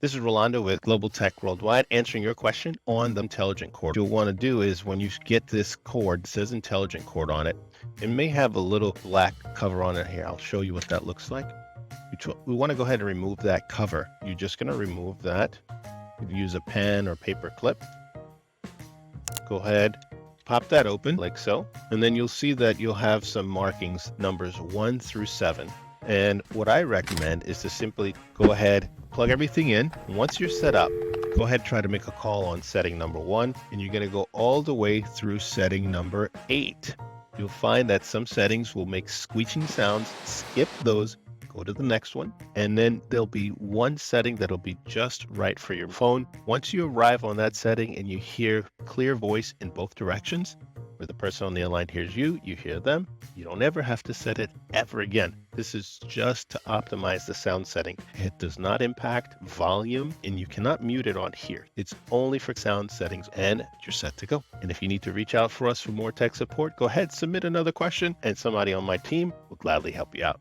This is Rolando with Global Teck Worldwide answering your question on the intelligent cord. What you'll want to do is when you get this cord, it says intelligent cord on it. It may have a little black cover on it here. I'll show you what that looks like. We want to go ahead and remove that cover. You're just going to remove that. You use a pen or paper clip. Go ahead, pop that open like so, and then you'll see that you'll have some markings, numbers 1 through 7. And what I recommend is to simply go ahead, plug everything in. Once you're set up, go ahead, try to make a call on setting number 1, and you're going to go all the way through setting number 8. You'll find that some settings will make screeching sounds. Skip those, go to the next one, and then there'll be one setting that'll be just right for your phone. Once you arrive on that setting and you hear clear voice in both directions, where the person on the other line hears you, you hear them, you don't ever have to set it ever again. This is just to optimize the sound setting. It does not impact volume, and you cannot mute it on here. It's only for sound settings, and you're set to go. And if you need to reach out for us for more tech support, go ahead, submit another question, and somebody on my team will gladly help you out.